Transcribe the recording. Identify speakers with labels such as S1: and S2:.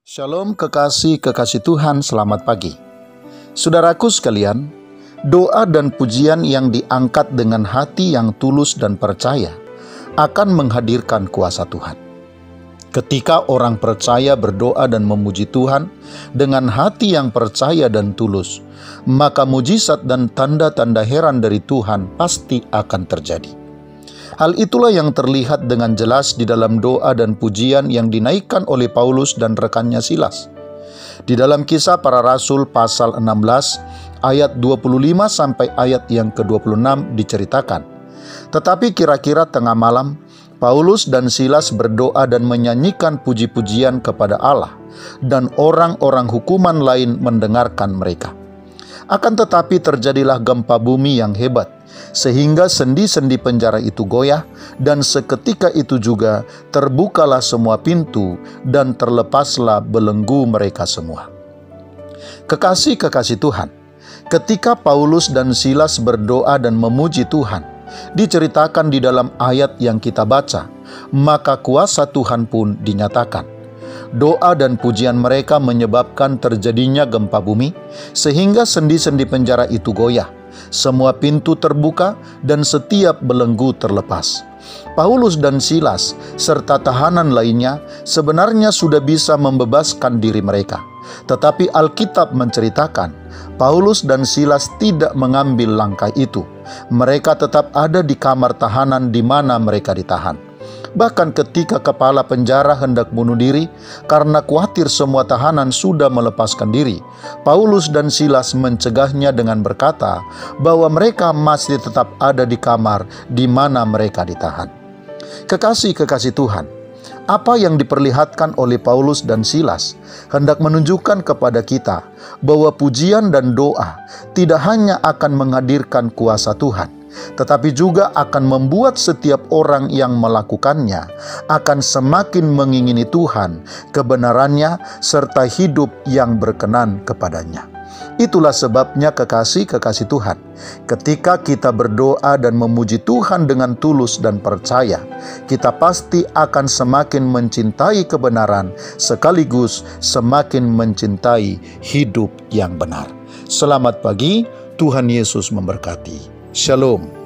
S1: Shalom kekasih-kekasih Tuhan, selamat pagi. Saudaraku sekalian, doa dan pujian yang diangkat dengan hati yang tulus dan percaya akan menghadirkan kuasa Tuhan. Ketika orang percaya berdoa dan memuji Tuhan dengan hati yang percaya dan tulus, maka mujizat dan tanda-tanda heran dari Tuhan pasti akan terjadi. Hal itulah yang terlihat dengan jelas di dalam doa dan pujian yang dinaikkan oleh Paulus dan rekannya Silas. Di dalam Kisah Para Rasul pasal 16 ayat 25 sampai ayat yang ke-26 diceritakan. Tetapi kira-kira tengah malam, Paulus dan Silas berdoa dan menyanyikan puji-pujian kepada Allah, dan orang-orang hukuman lain mendengarkan mereka. Akan tetapi terjadilah gempa bumi yang hebat, sehingga sendi-sendi penjara itu goyah, dan seketika itu juga terbukalah semua pintu dan terlepaslah belenggu mereka semua. Kekasih-kekasih Tuhan, ketika Paulus dan Silas berdoa dan memuji Tuhan, diceritakan di dalam ayat yang kita baca, maka kuasa Tuhan pun dinyatakan. Doa dan pujian mereka menyebabkan terjadinya gempa bumi, sehingga sendi-sendi penjara itu goyah. Semua pintu terbuka dan setiap belenggu terlepas. Paulus dan Silas serta tahanan lainnya sebenarnya sudah bisa membebaskan diri mereka. Tetapi Alkitab menceritakan, Paulus dan Silas tidak mengambil langkah itu. Mereka tetap ada di kamar tahanan di mana mereka ditahan. Bahkan ketika kepala penjara hendak bunuh diri karena khawatir semua tahanan sudah melepaskan diri, Paulus dan Silas mencegahnya dengan berkata bahwa mereka masih tetap ada di kamar di mana mereka ditahan. Kekasih-kekasih Tuhan, apa yang diperlihatkan oleh Paulus dan Silas hendak menunjukkan kepada kita bahwa pujian dan doa tidak hanya akan menghadirkan kuasa Tuhan, tetapi juga akan membuat setiap orang yang melakukannya akan semakin mengingini Tuhan, kebenarannya, serta hidup yang berkenan kepadanya. Itulah sebabnya kekasih-kekasih Tuhan, ketika kita berdoa dan memuji Tuhan dengan tulus dan percaya, kita pasti akan semakin mencintai kebenaran sekaligus semakin mencintai hidup yang benar. Selamat pagi, Tuhan Yesus memberkati. Shalom.